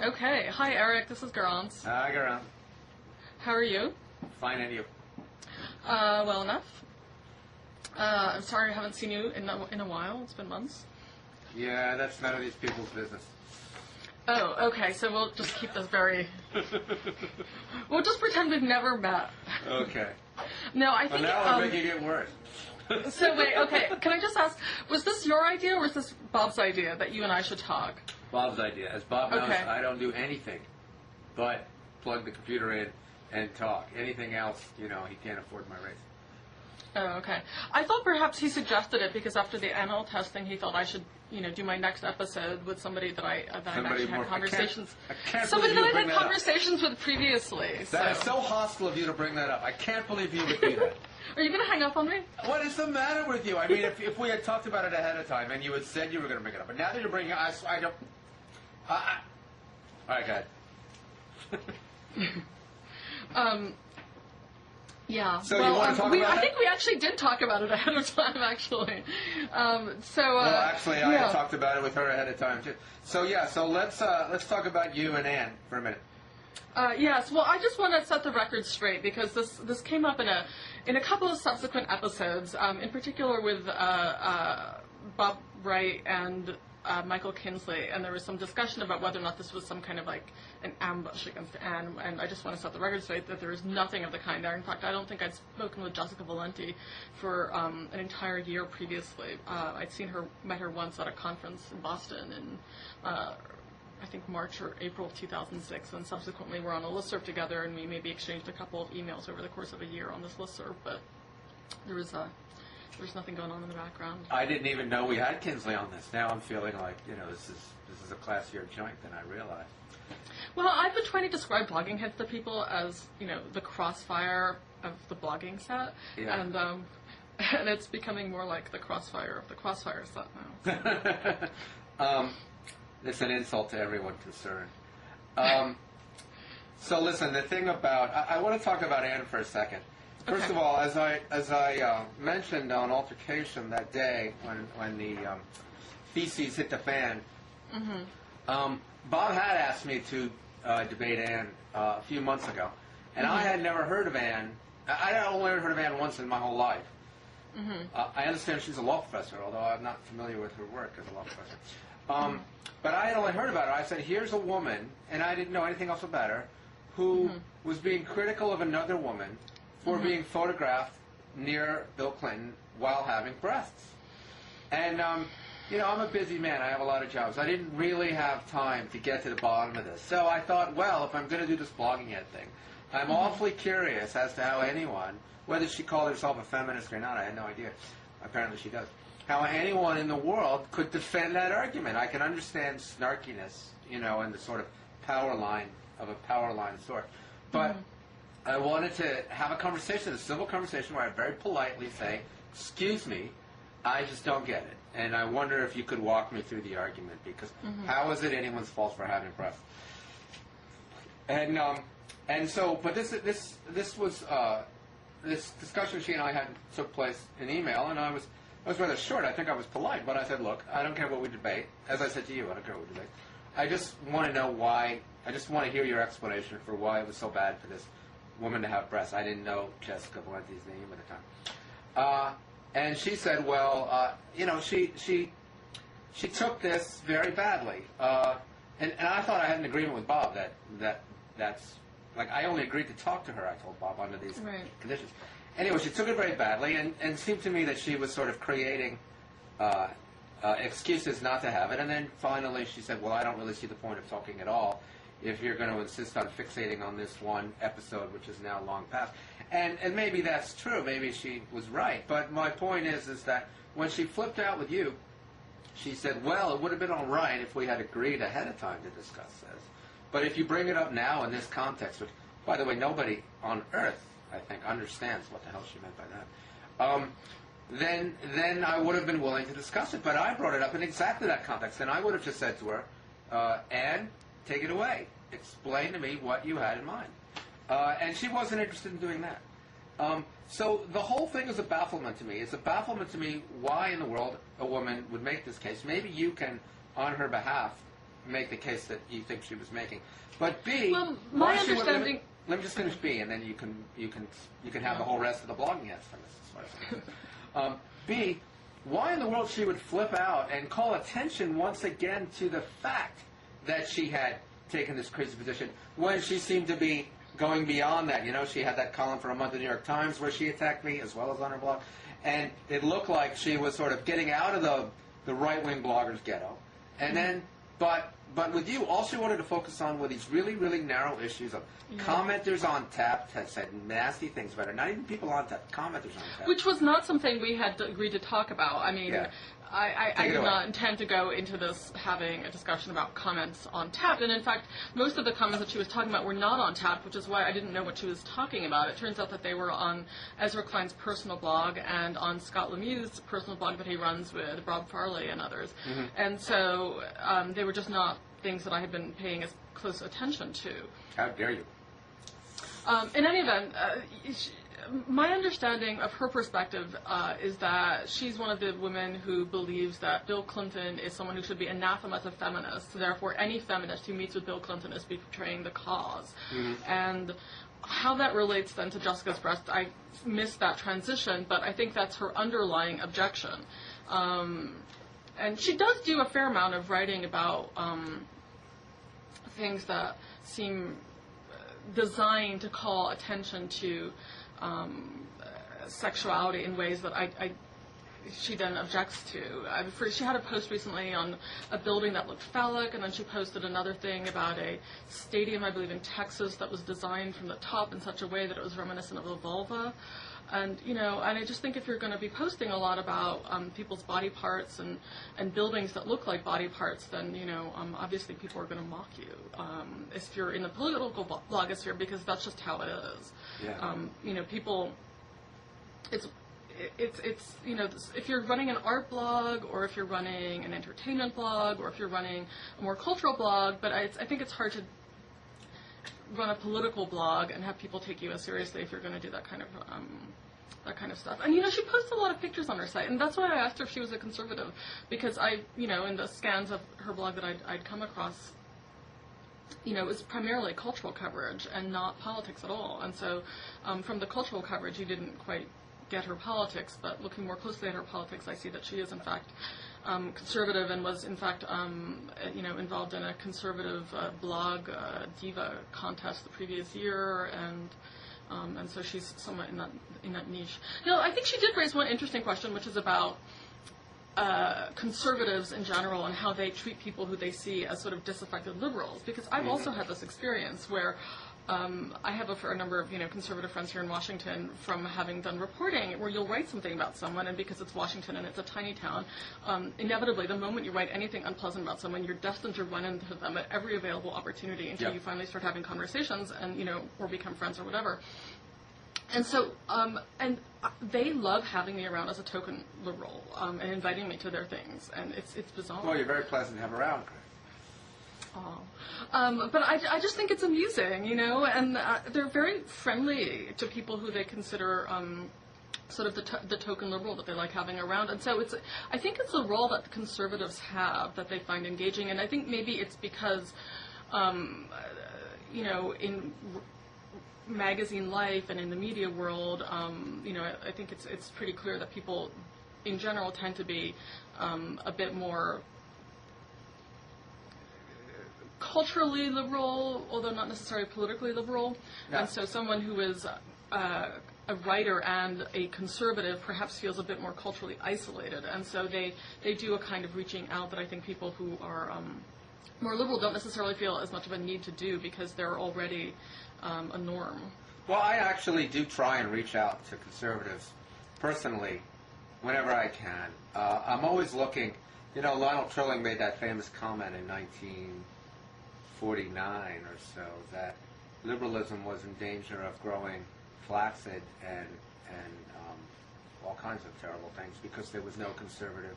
Okay. Hi, Eric. This is Garance. Hi, Garance. How are you? Fine, and you? Well enough. I'm sorry I haven't seen you in a while. It's been months. Yeah, that's none of these people's business. Oh, okay. So we'll just keep this very... We'll just pretend we've never met. Okay. No, I think... Well, now we're making it worse. So wait, okay. Can I just ask, was this your idea or was this Bob's idea that you and I should talk? Bob's idea. As Bob knows, Okay. I don't do anything but plug the computer in and talk. Anything else, he can't afford my rates. Oh, okay. I thought perhaps he suggested it because after the anal testing, he thought I should, do my next episode with somebody that I've actually had conversations. I can't somebody believe that you I've bring had that conversations with previously. That is so hostile of you to bring that up. I can't believe you would do that. Are you going to hang up on me? What is the matter with you? I mean, if we had talked about it ahead of time and you had said you were going to bring it up, but now that you're bringing it up, I don't... all right, go ahead. Yeah. So you want to talk about I that? think we actually did talk about it ahead of time, actually. Actually, I had talked about it with her ahead of time too. So let's talk about you and Anne for a minute. Yes. Well, I just want to set the record straight because this came up in a couple of subsequent episodes, in particular with Bob Wright and Michael Kinsley, and there was some discussion about whether or not this was some kind of like an ambush against Anne, and I just want to set the record straight that there is nothing of the kind there. In fact, I don't think I'd spoken with Jessica Valenti for an entire year previously. I'd met her once at a conference in Boston in I think March or April of 2006, and subsequently we're on a listserv together, and we maybe exchanged a couple of emails over the course of a year on this listserv, but there's nothing going on in the background. I didn't even know we had Kinsley on this. Now I'm feeling like, this is a classier joint than I realized. Well, I've been trying to describe blogging hits to people as, the crossfire of the blogging set. Yeah. And it's becoming more like the crossfire of the crossfire set now. It's an insult to everyone concerned. So listen, the thing about... I want to talk about Anne for a second. First of all, as I mentioned on Altercation that day when the feces hit the fan, Bob had asked me to debate Anne a few months ago, and I had never heard of Anne. I had only heard of Anne once in my whole life. I understand she's a law professor, although I'm not familiar with her work as a law professor. But I had only heard about her. I said, here's a woman, and I didn't know anything else about her, who was being critical of another woman for being photographed near Bill Clinton while having breasts. And, I'm a busy man. I have a lot of jobs. I didn't really have time to get to the bottom of this. So I thought, well, if I'm going to do this blogging head thing, I'm awfully curious as to how anyone, whether she called herself a feminist or not, I had no idea. Apparently she does. How anyone in the world could defend that argument. I can understand snarkiness, and the sort of power line of a power line sort. But... I wanted to have a civil conversation where I very politely say, excuse me, I just don't get it. And I wonder if you could walk me through the argument, because how is it anyone's fault for having breasts? And so, but this was, this discussion she and I had took place in email, and I was rather short. I think I was polite, but I said, look, I don't care what we debate. As I said to you, I don't care what we debate. I just want to know why, I just want to hear your explanation for why it was so bad for this woman to have breasts. I didn't know Jessica Valenti's name at the time. And she said, well, she took this very badly. And I thought I had an agreement with Bob that's, like, I only agreed to talk to her, I told Bob, under these conditions. Anyway, she took it very badly, and it seemed to me that she was sort of creating excuses not to have it. And then finally she said, well, I don't really see the point of talking at all if you're going to insist on fixating on this one episode, which is now long past. And maybe that's true. Maybe she was right. But my point is that when she flipped out with you, she said, well, it would have been all right if we had agreed ahead of time to discuss this. But if you bring it up now in this context, which, by the way, nobody on earth, I think, understands what the hell she meant by that, then I would have been willing to discuss it. But I brought it up in exactly that context. And I would have just said to her, Anne, take it away. Explain to me what you had in mind. And she wasn't interested in doing that. So the whole thing is a bafflement to me. It's a bafflement to me why in the world a woman would make this case. Maybe you can, on her behalf, make the case that you think she was making. But B, well, my understanding. Let me just finish B, and then you can have the whole rest of the blogging heads from this. B, why in the world she would flip out and call attention once again to the fact that she had taken this crazy position when she seemed to be going beyond that. You know, she had that column for a month in the New York Times where she attacked me as well as on her blog, and it looked like she was sort of getting out of the right-wing bloggers ghetto. And then, but with you, all she wanted to focus on were these really, really narrow issues of commenters on Tapped have said nasty things about her. Not even people on Tapped, commenters on Tapped. Which was not something we had agreed to talk about. I mean, I did not intend to go into this having a discussion about comments on Tapped. And in fact, most of the comments that she was talking about were not on Tapped, which is why I didn't know what she was talking about. It turns out that they were on Ezra Klein's personal blog and on Scott Lemieux's personal blog that he runs with Rob Farley and others. Mm-hmm. And so they were just not things that I had been paying as close attention to. How dare you? In any event, my understanding of her perspective is that she's one of the women who believes that Bill Clinton is someone who should be anathema to feminists. Therefore, any feminist who meets with Bill Clinton is betraying the cause. Mm-hmm. And how that relates then to Jessica's breast, I missed that transition, but I think that's her underlying objection. And she does do a fair amount of writing about things that seem designed to call attention to sexuality in ways that she then objects to. She had a post recently on a building that looked phallic, and then she posted another thing about a stadium, I believe in Texas, that was designed from the top in such a way that it was reminiscent of a vulva. And, and I just think if you're going to be posting a lot about people's body parts and buildings that look like body parts, then, obviously people are going to mock you if you're in the political blogosphere, because that's just how it is. Yeah. People, it's if you're running an art blog, or if you're running an entertainment blog, or if you're running a more cultural blog, but I think it's hard to run a political blog and have people take you as seriously if you're going to do that kind of stuff. And she posts a lot of pictures on her site, and that's why I asked her if she was a conservative, because in the scans of her blog that I'd come across, it was primarily cultural coverage and not politics at all. And so from the cultural coverage, you didn't quite get her politics, but looking more closely at her politics, I see that she is in fact conservative and was in fact involved in a conservative blog diva contest the previous year, and so she's somewhat in that niche. I think she did raise one interesting question, which is about conservatives in general and how they treat people who they see as sort of disaffected liberals, because I've also had this experience where I have a number of conservative friends here in Washington from having done reporting where you'll write something about someone, and because it's Washington and it's a tiny town, inevitably the moment you write anything unpleasant about someone, you're destined to run into them at every available opportunity until you finally start having conversations and or become friends or whatever. And so, and they love having me around as a token liberal and inviting me to their things, and it's bizarre. Well, you're very pleasant to have around. But I just think it's amusing, and they're very friendly to people who they consider sort of the token liberal that they like having around. And so I think it's a role that the conservatives have that they find engaging, and I think maybe it's because, in magazine life and in the media world, I think it's pretty clear that people in general tend to be a bit more culturally liberal, although not necessarily politically liberal. Yeah. And so someone who is a writer and a conservative perhaps feels a bit more culturally isolated. And so they do a kind of reaching out that I think people who are more liberal don't necessarily feel as much of a need to do, because they're already a norm. Well, I actually do try and reach out to conservatives personally whenever I can. I'm always looking. Lionel Trilling made that famous comment in 1949 or so that liberalism was in danger of growing flaccid and all kinds of terrible things because there was no conservative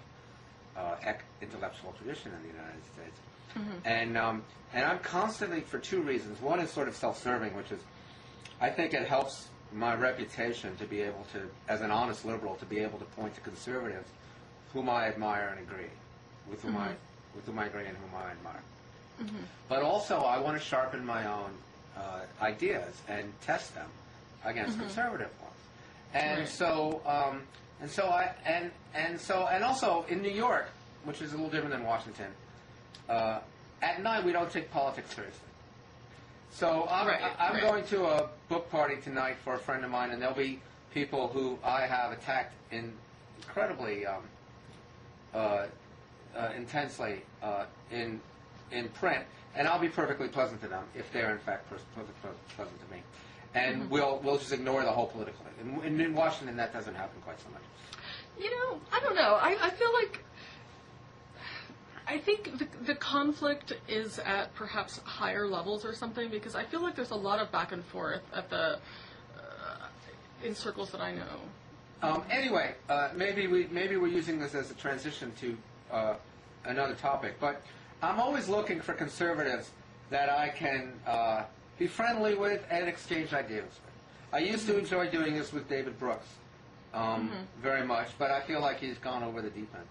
intellectual tradition in the United States. Mm-hmm. And I'm constantly, for two reasons. One is sort of self-serving, which is I think it helps my reputation to be able to, as an honest liberal, to be able to point to conservatives whom I admire and agree, with whom I agree and whom I admire. But also, I want to sharpen my own ideas and test them against conservative ones. And and also in New York, which is a little different than Washington, at night we don't take politics seriously. So I'm going to a book party tonight for a friend of mine, and there'll be people who I have attacked incredibly intensely in print, and I'll be perfectly pleasant to them if they're in fact pleasant to me. And we'll just ignore the whole political thing. And in Washington, that doesn't happen quite so much. You know, I don't know. I feel like I think the conflict is at perhaps higher levels or something, because I feel like there's a lot of back and forth at the in circles that I know. Anyway, maybe we're using this as a transition to another topic, but I'm always looking for conservatives that I can be friendly with and exchange ideas with. I used to enjoy doing this with David Brooks very much, but I feel like he's gone over the deep end.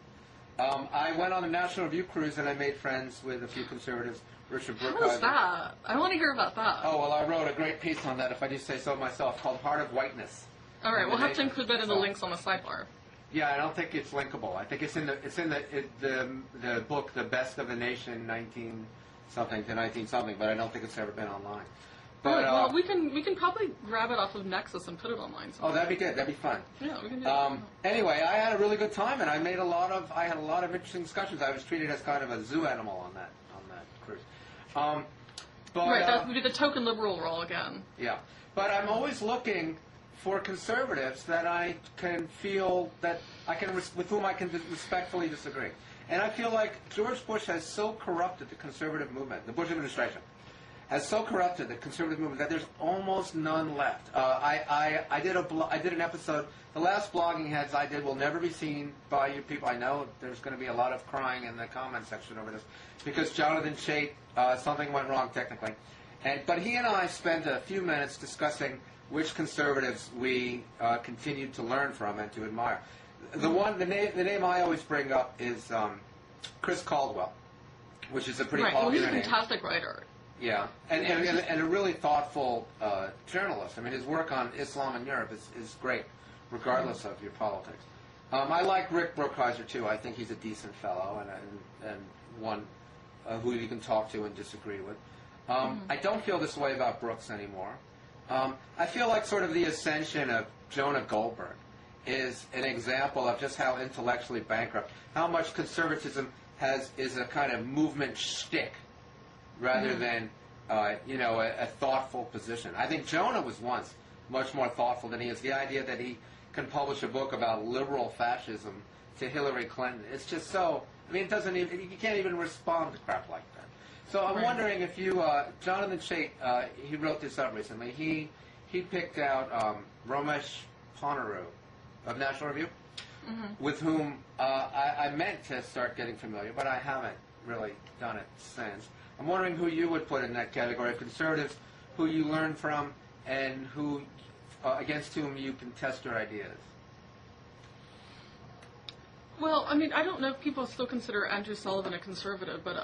I went on a National Review cruise and I made friends with a few conservatives. Richard Brookhiser. How was that? I want to hear about that. Oh, well, I wrote a great piece on that, if I do say so myself, called Heart of Whiteness. All right, we'll have to include that in the links on the sidebar. Yeah, I don't think it's linkable. I think it's in the book, The Best of the Nation, 19-something to 19-something, but I don't think it's ever been online. But, well, we can probably grab it off of Nexus and put it online sometime. Oh, that'd be good. That'd be fun. Yeah, we can do that. Anyway, I had a really good time, and I had a lot of interesting discussions. I was treated as kind of a zoo animal on that cruise. Right, that would be the token liberal role again. Yeah, but I'm always looking for conservatives that I can feel that I can with whom I can respectfully disagree. And I feel like George Bush has so corrupted the conservative movement, the Bush administration has so corrupted the conservative movement that there's almost none left. I did an episode. The last blogging heads I did will never be seen by you people. I know there's going to be a lot of crying in the comment section over this because Jonathan Chait, something went wrong technically, but he and I spent a few minutes discussing which conservatives we continued to learn from and to admire. The name I always bring up is Chris Caldwell, which is a pretty popular he's a name. fantastic writer. Yeah, and a really thoughtful journalist. I mean, his work on Islam in Europe is great, regardless of your politics. I like Rick Brookhiser, too. I think he's a decent fellow and one who you can talk to and disagree with. I don't feel this way about Brooks anymore. I feel like sort of the ascension of Jonah Goldberg is an example of just how intellectually bankrupt, how much conservatism is a kind of movement shtick rather than a thoughtful position. I think Jonah was once much more thoughtful than he is. The idea that he can publish a book about liberal fascism to Hillary Clinton, it's just so, I mean, it doesn't even, you can't even respond to crap like that. So I'm wondering if you, Jonathan Chait, he wrote this up recently, he picked out Ramesh Ponnuru of National Review, with whom I meant to start getting familiar, but I haven't really done it since. I'm wondering who you would put in that category of conservatives, who you learn from, and who against whom you can test your ideas. Well, I mean, I don't know if people still consider Andrew Sullivan a conservative, but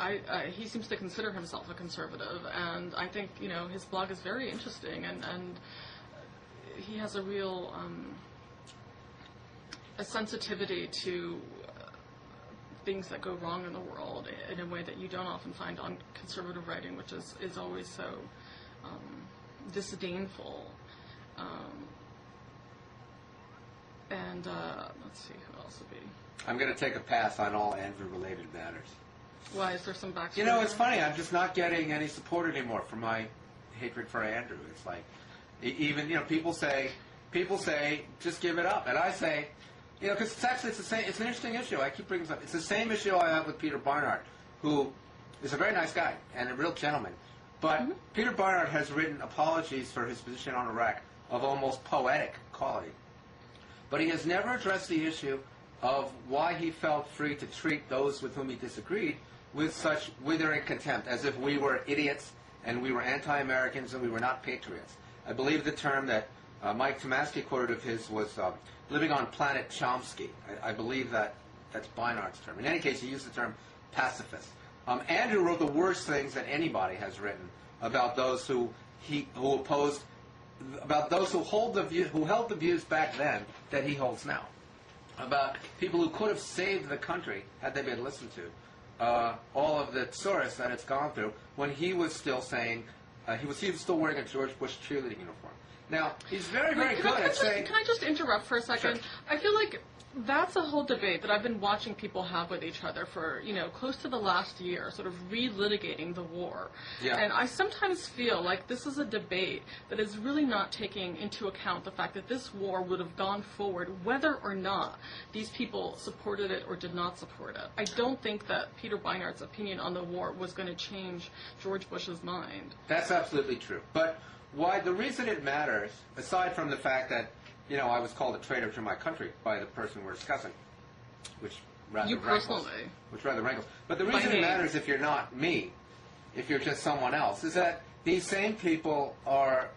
he seems to consider himself a conservative, and I think, his blog is very interesting, and he has a real a sensitivity to things that go wrong in the world in a way that you don't often find on conservative writing, which is always so disdainful. And let's see, who else would be? I'm going to take a pass on all Andrew-related matters. Why? Is there some backstory? It's funny. I'm just not getting any support anymore for my hatred for Andrew. It's like, even, people say, just give it up. And I say, because it's an interesting issue. I keep bringing this up. It's the same issue I have with Peter Barnard, who is a very nice guy and a real gentleman. But Peter Barnard has written apologies for his position on Iraq of almost poetic quality. But he has never addressed the issue of why he felt free to treat those with whom he disagreed with such withering contempt, as if we were idiots and we were anti-Americans and we were not patriots. I believe the term that Mike Tomasky quoted of his was living on planet Chomsky. I believe that's Barnard's term. In any case, he used the term pacifist. Andrew wrote the worst things that anybody has written about those who opposed, about those who held the views back then that he holds now, about people who could have saved the country had they been listened to. All of the source that it's gone through when he was still saying he was still wearing a George Bush cheerleading uniform. Now he's very good at saying. Can I just interrupt for a second? Sure. I feel like that's a whole debate that I've been watching people have with each other for, close to the last year, sort of relitigating the war. Yeah. And I sometimes feel like this is a debate that is really not taking into account the fact that this war would have gone forward whether or not these people supported it or did not support it. I don't think that Peter Beinart's opinion on the war was going to change George Bush's mind. That's absolutely true. But the reason it matters, aside from the fact that I was called a traitor to my country by the person we're discussing, which rather rankles. But the reason it matters if you're not me, if you're just someone else, is that these same people are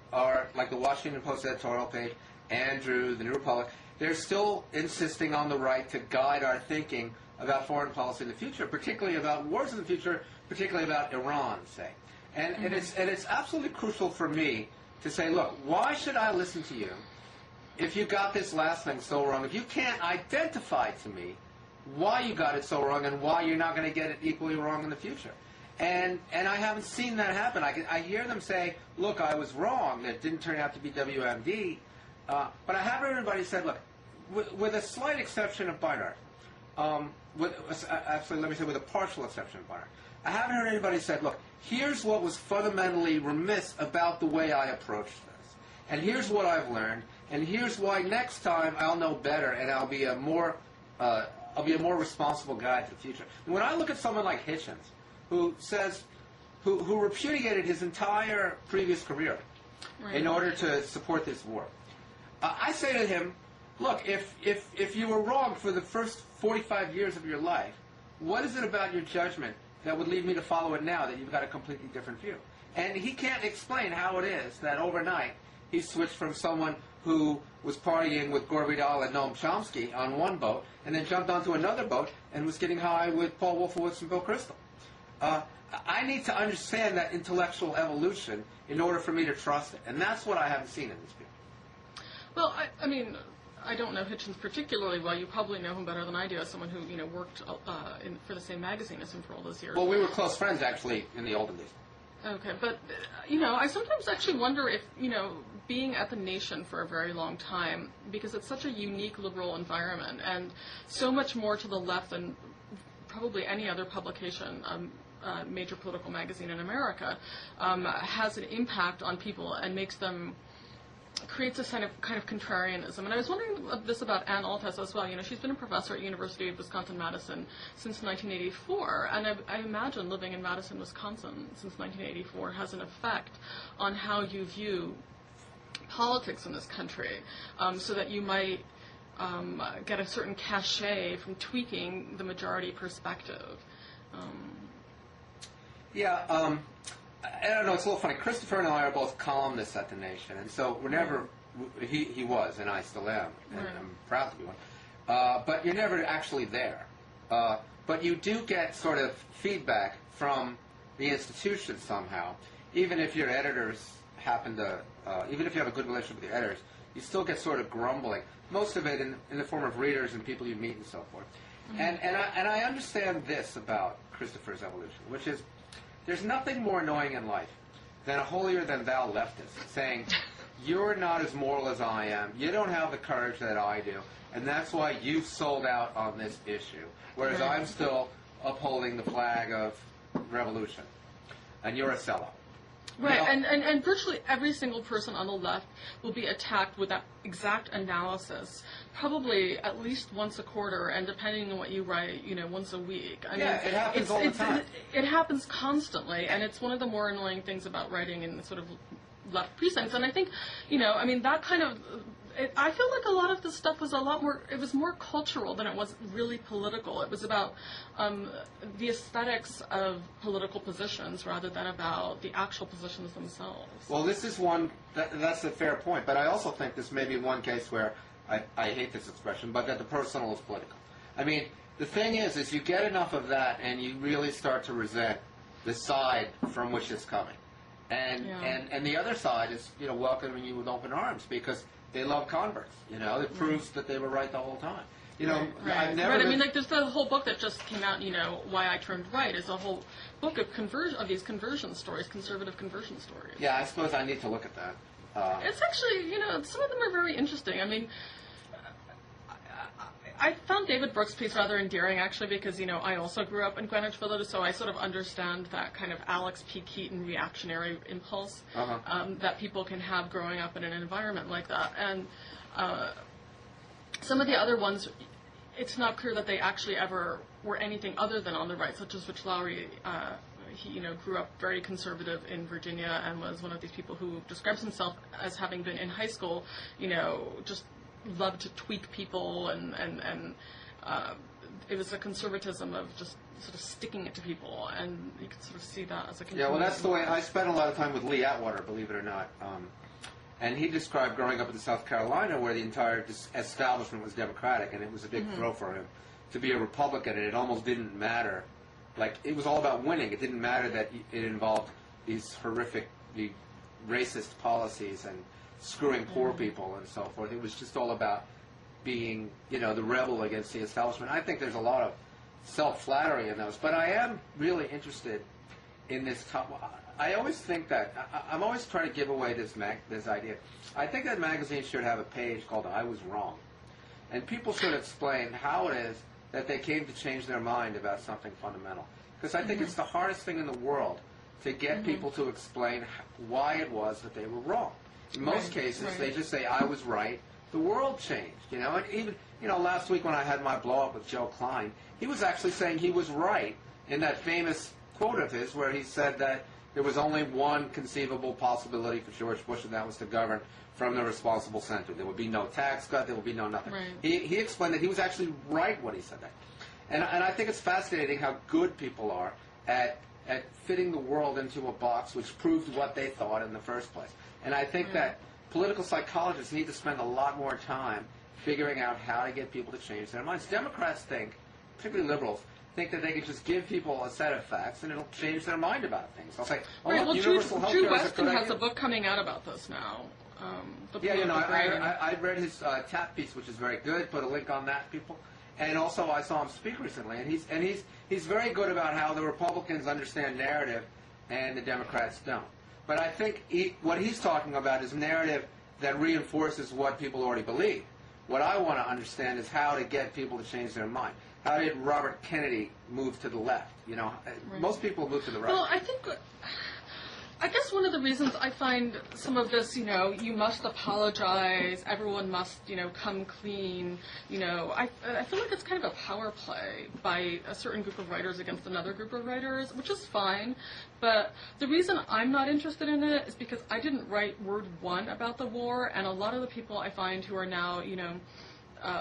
like the Washington Post editorial page, Andrew, the New Republic, they're still insisting on the right to guide our thinking about foreign policy in the future, particularly about wars in the future, particularly about Iran, say. And it's absolutely crucial for me to say, look, why should I listen to you if you got this last thing so wrong? If you can't identify to me why you got it so wrong and why you're not going to get it equally wrong in the future. And I haven't seen that happen. I hear them say, look, I was wrong. It didn't turn out to be WMD. But I haven't heard anybody say, look, with a slight exception of Beinart, with a partial exception of Beinart, I haven't heard anybody say, look, here's what was fundamentally remiss about the way I approached this. And here's what I've learned. And here's why next time I'll know better and I'll be a more responsible guide to the future. And when I look at someone like Hitchens, who repudiated his entire previous career in order to support this war, I say to him, look, if you were wrong for the first 45 years of your life, what is it about your judgment that would lead me to follow it now that you've got a completely different view? And he can't explain how it is that overnight he switched from someone who was partying with Gore Vidal and Noam Chomsky on one boat and then jumped onto another boat and was getting high with Paul Wolfowitz and Bill Kristol. I need to understand that intellectual evolution in order for me to trust it. And that's what I haven't seen in these people. Well, I mean, I don't know Hitchens particularly well. You probably know him better than I do as someone who, worked for the same magazine as him for all those years. Well, we were close friends, actually, in the olden days. Okay, but, I sometimes actually wonder if, being at The Nation for a very long time, because it's such a unique liberal environment, and so much more to the left than probably any other publication, major political magazine in America, has an impact on people and creates a kind of contrarianism. And I was wondering this about Ann Althouse as well. She's been a professor at University of Wisconsin-Madison since 1984, and I imagine living in Madison, Wisconsin since 1984 has an effect on how you view politics in this country, so that you might get a certain cachet from tweaking the majority perspective. I don't know, it's a little funny. Christopher and I are both columnists at The Nation, and so we're never, he was, and I still am, and I'm proud to be one, but you're never actually there. But you do get sort of feedback from the institution somehow, even if your editors happen to, even if you have a good relationship with your editors, you still get sort of grumbling, most of it in the form of readers and people you meet and so forth. Mm-hmm. And I understand this about Christopher's evolution, which is, there's nothing more annoying in life than a holier-than-thou leftist saying, you're not as moral as I am, you don't have the courage that I do, and that's why you've sold out on this issue, whereas I'm still upholding the flag of revolution, and you're a sellout. Right, and virtually every single person on the left will be attacked with that exact analysis, probably at least once a quarter, and depending on what you write, once a week. I mean, it happens all the time. It happens constantly, and it's one of the more annoying things about writing in the sort of left precincts. And I think, that kind of... I feel like a lot of this stuff was it was more cultural than it was really political. It was about the aesthetics of political positions rather than about the actual positions themselves. Well, this is that's a fair point, but I also think this may be one case where, I hate this expression, but that the personal is political. I mean, The thing is you get enough of that, and you really start to resent the side from which it's coming, and the other side is welcoming you with open arms because they love converts. It proves that they were right the whole time. Right. I've never. Right. I mean, like there's the whole book that just came out. Why I Turned Right is a whole book of these conversion stories, conservative conversion stories. Yeah, I suppose I need to look at that. It's actually, some of them are very interesting. I mean, I found David Brooks' piece rather endearing, actually, because, I also grew up in Greenwich Village, so I sort of understand that kind of Alex P. Keaton reactionary impulse that people can have growing up in an environment like that. And some of the other ones, it's not clear that they actually ever were anything other than on the right, such as Rich Lowry. He, grew up very conservative in Virginia and was one of these people who describes himself as having been in high school, just loved to tweak people and it was a conservatism of just sort of sticking it to people, and you can sort of see that as a Yeah, well, that's the way I spent a lot of time with Lee Atwater, believe it or not. And he described growing up in South Carolina where the entire establishment was Democratic, and it was a big throw for him to be a Republican, and it almost didn't matter. Like, it was all about winning. It didn't matter that it involved these horrific, racist policies and screwing poor people and so forth. It was just all about being, the rebel against the establishment. I think there's a lot of self-flattery in those. But I am really interested in this. I always think that, I'm always trying to give away this idea. I think that magazine should have a page called I Was Wrong. And people should explain how it is that they came to change their mind about something fundamental. Because I think it's the hardest thing in the world to get people to explain why it was that they were wrong. In most cases, they just say, I was right, the world changed. And even, last week when I had my blow-up with Joe Klein, he was actually saying he was right in that famous quote of his where he said that there was only one conceivable possibility for George Bush, and that was to govern from the responsible center. There would be no tax cut. There would be no nothing. Right. He explained that he was actually right when he said that. And I think it's fascinating how good people are at fitting the world into a box which proved what they thought in the first place. And I think that political psychologists need to spend a lot more time figuring out how to get people to change their minds. Democrats think, particularly liberals, think that they can just give people a set of facts and it'll change their mind about things. I'll say, universal health care is a good idea. Drew Weston has a book coming out about this now. I read his TAP piece, which is very good. Put a link on that, people. And also, I saw him speak recently, and he's very good about how the Republicans understand narrative and the Democrats don't. But I think what he's talking about is narrative that reinforces what people already believe. What I want to understand is how to get people to change their mind. How did Robert Kennedy move to the left? Most people move to the right. Well, I guess one of the reasons I find some of this, you must apologize, everyone must, come clean, I feel like it's kind of a power play by a certain group of writers against another group of writers, which is fine. But the reason I'm not interested in it is because I didn't write word one about the war, and a lot of the people I find who are now,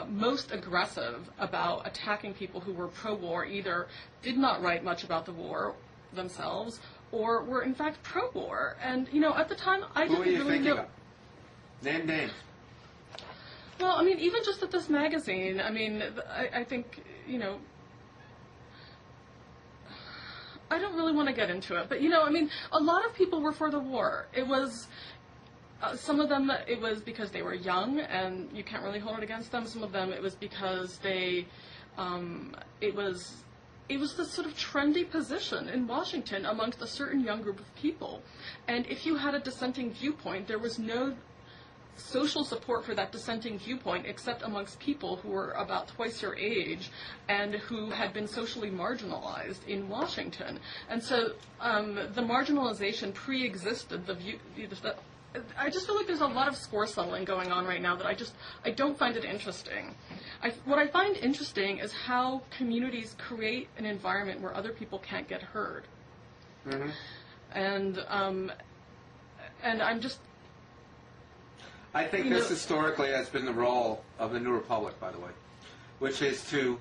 most aggressive about attacking people who were pro-war either did not write much about the war themselves or were in fact pro-war. And, at the time I didn't really know. Who are you thinking of? Name names. Well, I mean, even just at this magazine, I think, I don't really want to get into it, but, a lot of people were for the war. It was... some of them, it was because they were young, and you can't really hold it against them. Some of them, it was because they, it was this sort of trendy position in Washington amongst a certain young group of people. And if you had a dissenting viewpoint, there was no social support for that dissenting viewpoint except amongst people who were about twice your age and who had been socially marginalized in Washington. And so the marginalization pre-existed the view. I just feel like there's a lot of score settling going on right now that I don't find it interesting. What I find interesting is how communities create an environment where other people can't get heard. Mm-hmm. And I'm just... I think this historically has been the role of the New Republic, by the way, which is to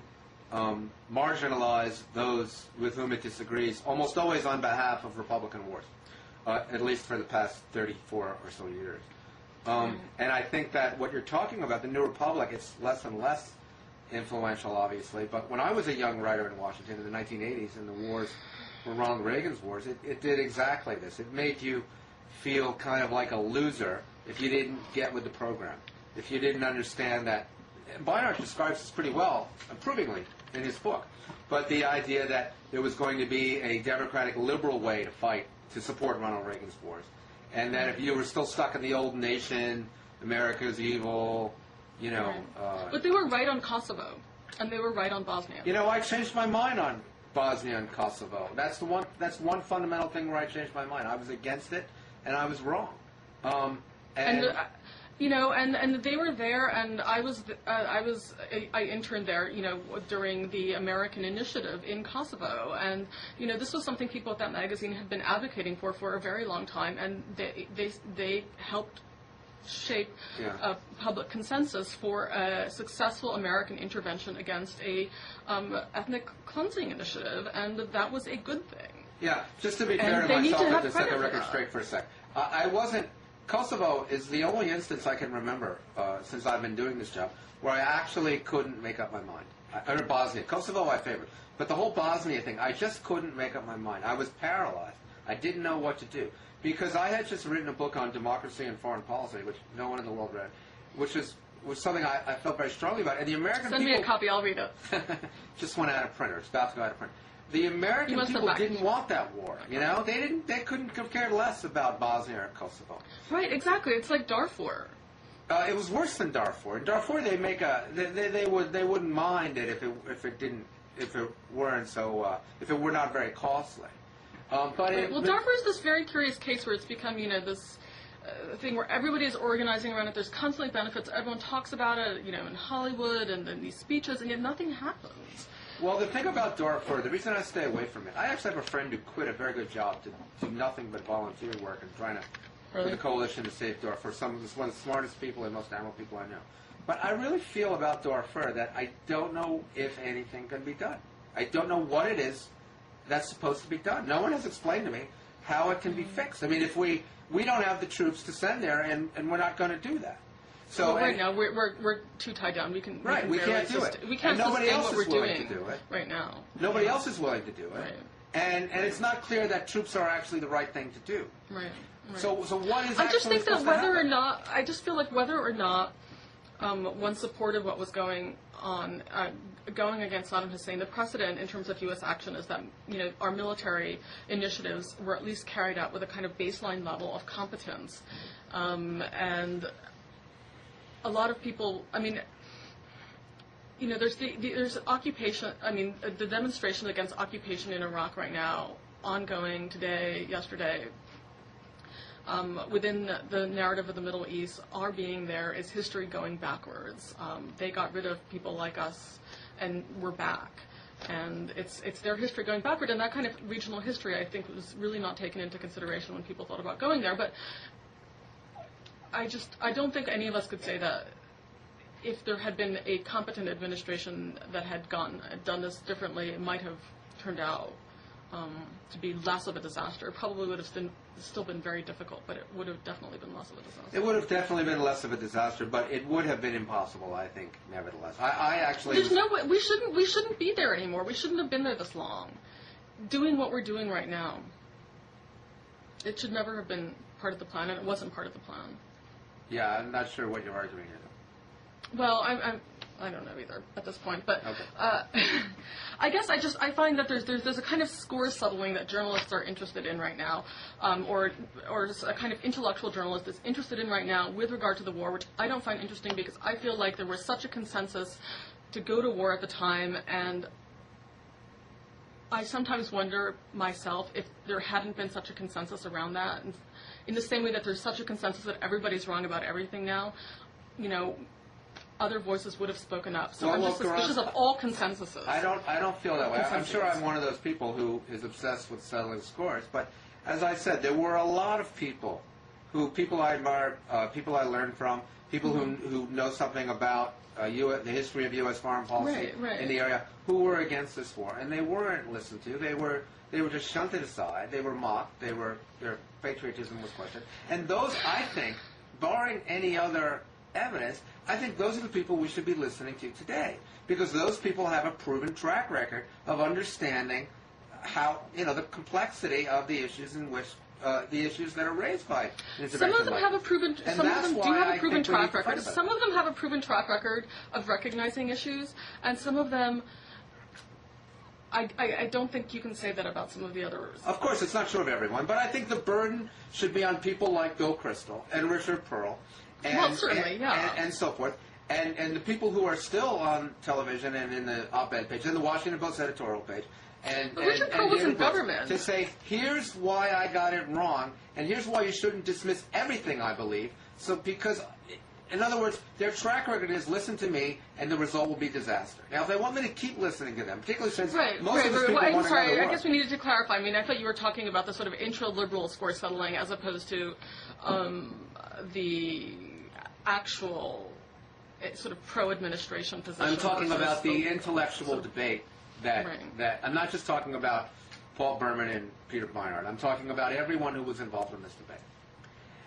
marginalize those with whom it disagrees, almost always on behalf of Republican wars. At least for the past 34 or so years. And I think that what you're talking about, the New Republic, it's less and less influential, obviously. But when I was a young writer in Washington in the 1980s, and the wars were Ronald Reagan's wars, it did exactly this. It made you feel kind of like a loser if you didn't get with the program, if you didn't understand that. Barnard describes this pretty well, approvingly, in his book. But the idea that there was going to be a democratic liberal way to fight to support Ronald Reagan's wars, and that if you were still stuck in the old nation, America's evil, you know. But they were right on Kosovo, and they were right on Bosnia. You know, I changed my mind on Bosnia and Kosovo. That's one fundamental thing where I changed my mind. I was against it, and I was wrong. You know, and they were there, and I interned there, you know, during the American Initiative in Kosovo, and you know, this was something people at that magazine had been advocating for a very long time, and they helped shape a public consensus for a successful American intervention against a ethnic cleansing initiative, and that was a good thing. Yeah, just to be fair to myself, to set the record straight for a sec, I wasn't. Kosovo is the only instance I can remember since I've been doing this job where I actually couldn't make up my mind. Or Bosnia. Kosovo I favored. But the whole Bosnia thing, I just couldn't make up my mind. I was paralyzed. I didn't know what to do. Because I had just written a book on democracy and foreign policy, which no one in the world read, which was something I felt very strongly about. And the American people... Send me a copy, I'll read it. Just went out of printer. It's about to go out of print. The American people didn't want that war, you know? They couldn't care less about Bosnia or Kosovo. Right, exactly. It's like Darfur. It was worse than Darfur. In Darfur, they make they wouldn't mind it if it were not very costly. Darfur is this very curious case where it's become, you know, this thing where everybody is organizing around it. There's constantly benefits. Everyone talks about it, you know, in Hollywood and in these speeches, and yet nothing happens. Well, the thing about Darfur, the reason I stay away from it, I actually have a friend who quit a very good job to do nothing but volunteer work and trying to with a coalition to save Darfur. One of the smartest people and most admirable people I know. But I really feel about Darfur that I don't know if anything can be done. I don't know what it is that's supposed to be done. No one has explained to me how it can be fixed. I mean, if we don't have the troops to send there, and we're not going to do that. So right now we're too tied down. We can't do it. We can't nobody sustain else what is we're willing doing to do it right now. Nobody else is willing to do it. Right. And it's not clear that troops are actually the right thing to do. Right. So what is I just think that whether or not, I just feel like whether or not one supported what was going on, going against Saddam Hussein, the precedent in terms of U.S. action is that, you know, our military initiatives were at least carried out with a kind of baseline level of competence, and a lot of people, I mean, you know, there's occupation. I mean, the demonstrations against occupation in Iraq right now, ongoing today, yesterday. Within the narrative of the Middle East, our being there is history going backwards. They got rid of people like us, and we're back. And it's their history going backward, and that kind of regional history, I think, was really not taken into consideration when people thought about going there. But I don't think any of us could say that if there had been a competent administration that had done this differently, it might have turned out to be less of a disaster. It probably would have still been very difficult, but it would have definitely been less of a disaster. It would have definitely been less of a disaster, but it would have been impossible, I think, nevertheless. I actually... There's no way. We shouldn't be there anymore. We shouldn't have been there this long. Doing what we're doing right now. It should never have been part of the plan, and it wasn't part of the plan. Yeah, I'm not sure what you're arguing here. Well, I don't know either at this point, but okay. I guess I find that there's a kind of score settling that journalists are interested in right now, or just a kind of intellectual journalist is interested in right now with regard to the war, which I don't find interesting because I feel like there was such a consensus to go to war at the time, and I sometimes wonder myself if there hadn't been such a consensus around that, and in the same way that there's such a consensus that everybody's wrong about everything now, you know, other voices would have spoken up. So I'm just suspicious of all consensuses. I don't feel that way. I'm sure I'm one of those people who is obsessed with settling scores. But as I said, there were a lot of people I admire, people I learned from, people who know something about the history of U.S. foreign policy in the area, who were against this war, and they weren't listened to. They were just shunted aside. They were mocked. Their patriotism was questioned. And those, I think, barring any other evidence, I think those are the people we should be listening to today, because those people have a proven track record of understanding how, the complexity of the issues in which the issues that are raised by intervention. Some of them have a proven. And some of that's them why do have I a proven think we need track to fight record. about Some it. of them have a proven track record of recognizing issues, and some of them. I don't think you can say that about some of the others. Of course, it's not true of everyone, but I think the burden should be on people like Bill Kristol and Richard Pearl, and, Well, certainly, yeah. and so forth, and the people who are still on television and in the op-ed page, and the Washington Post editorial page, But Richard Pearl was in government. to say, here's why I got it wrong, and here's why you shouldn't dismiss everything I believe. So because, in other words, their track record is listen to me, and the result will be disaster. Now, if they want me to keep listening to them, particularly since most of these people I'm want to go sorry. to I work. guess we needed to clarify. I mean, I thought you were talking about the sort of intra-liberal score settling as opposed to the actual sort of pro-administration position. I'm talking about the intellectual debate that I'm not just talking about Paul Berman and Peter Beinart. I'm talking about everyone who was involved in this debate.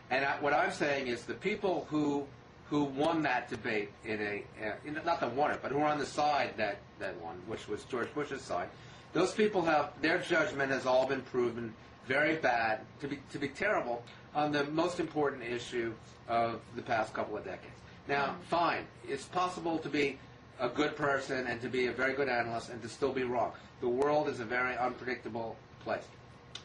And what I'm saying is the people who won that debate not that won it, but who were on the side that won, which was George Bush's side, those people their judgment has all been proven very bad, to be terrible on the most important issue of the past couple of decades. Now, fine, it's possible to be a good person and to be a very good analyst and to still be wrong. The world is a very unpredictable place.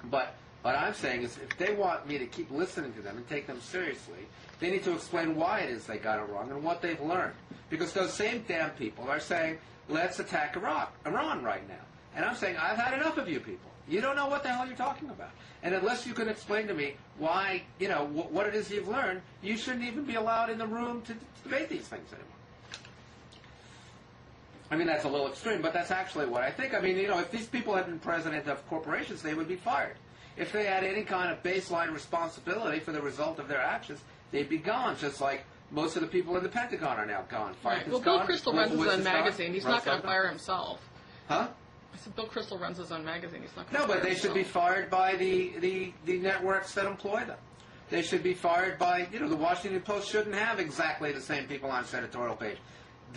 But what I'm saying is if they want me to keep listening to them and take them seriously, they need to explain why it is they got it wrong and what they've learned. Because those same damn people are saying, let's attack Iran right now. And I'm saying, I've had enough of you people. You don't know what the hell you're talking about. And unless you can explain to me why, what it is you've learned, you shouldn't even be allowed in the room to debate these things anymore. I mean, that's a little extreme, but that's actually what I think. I mean, if these people had been president of corporations, they would be fired. If they had any kind of baseline responsibility for the result of their actions, they'd be gone, just like most of the people in the Pentagon are now gone. Right. Well, Bill Kristol runs his own magazine. He's not going to fire himself. Huh? I said Bill Kristol runs his own magazine. He's not going to No, fire but they should be fired by the networks that employ them. They should be fired by, the Washington Post shouldn't have exactly the same people on its editorial page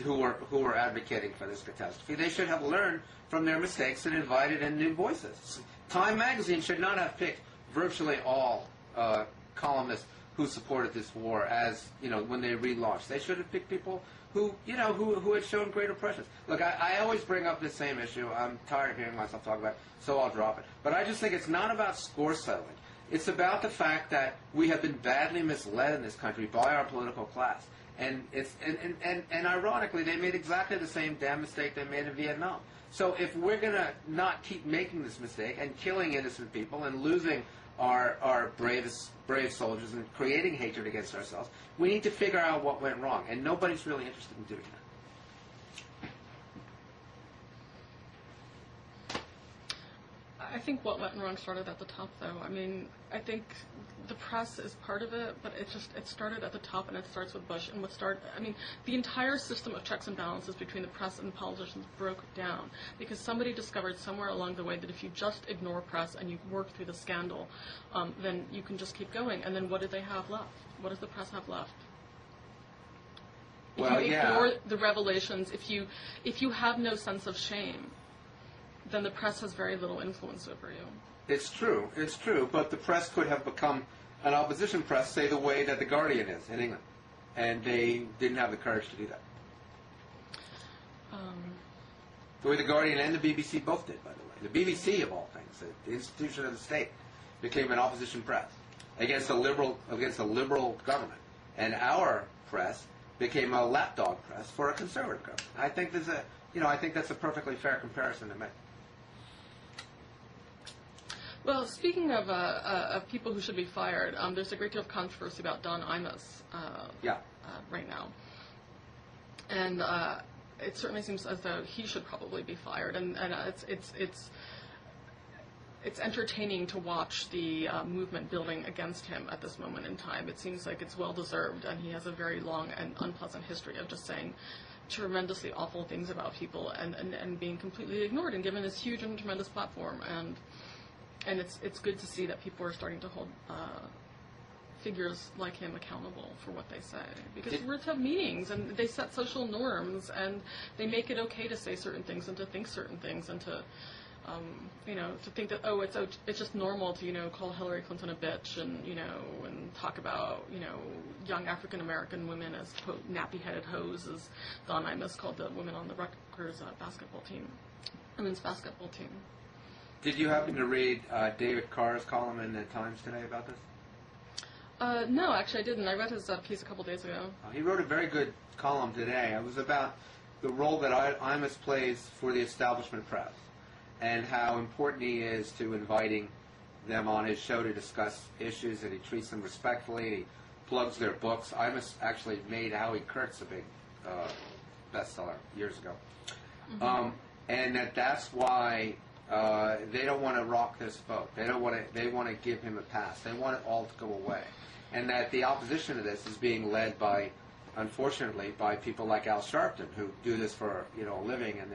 who are advocating for this catastrophe. They should have learned from their mistakes and invited in new voices. Time magazine should not have picked virtually all columnists who supported this war as, when they relaunched. They should have picked people who had shown greater presence. Look, I always bring up this same issue. I'm tired of hearing myself talk about it, so I'll drop it. But I just think it's not about score settling. It's about the fact that we have been badly misled in this country by our political class. And ironically, they made exactly the same damn mistake they made in Vietnam. So if we're going to not keep making this mistake and killing innocent people and losing our brave soldiers and creating hatred against ourselves, we need to figure out what went wrong. And nobody's really interested in doing that. I think what went wrong started at the top, though. I mean, I think the press is part of it, but it started at the top, and it starts with Bush. And the entire system of checks and balances between the press and the politicians broke down because somebody discovered somewhere along the way that if you just ignore press and you work through the scandal, then you can just keep going. And then what do they have left? What does the press have left? If you ignore the revelations, if you have no sense of shame, then the press has very little influence over you. It's true, but the press could have become an opposition press, say the way that The Guardian is in England, and they didn't have the courage to do that. The way The Guardian and the BBC both did, by the way. The BBC, of all things, the institution of the state, became an opposition press against a liberal government, and our press became a lapdog press for a conservative government. I think I think that's a perfectly fair comparison to make. Well, speaking of people who should be fired, there's a great deal of controversy about Don Imus right now. And it certainly seems as though he should probably be fired. And it's entertaining to watch the movement building against him at this moment in time. It seems like it's well-deserved, and he has a very long and unpleasant history of just saying tremendously awful things about people and being completely ignored and given this huge and tremendous platform. And it's good to see that people are starting to hold figures like him accountable for what they say, because we're to have meetings and they set social norms and they make it okay to say certain things and to think certain things and to to think that it's just normal to call Hillary Clinton a bitch and and talk about young African American women as quote nappy-headed hoes, as Don Imus called the women on the Rutgers women's basketball team. Did you happen to read David Carr's column in the Times today about this? No, actually I didn't. I read his piece a couple days ago. He wrote a very good column today. It was about the role that Imus plays for the establishment press and how important he is to inviting them on his show to discuss issues, and he treats them respectfully, and he plugs their books. Imus actually made Howie Kurtz a big bestseller years ago. Mm-hmm. And that's why they don't want to rock this boat. They want to give him a pass. They want it all to go away. And that the opposition to this is being led by, unfortunately, by people like Al Sharpton, who do this for a living. And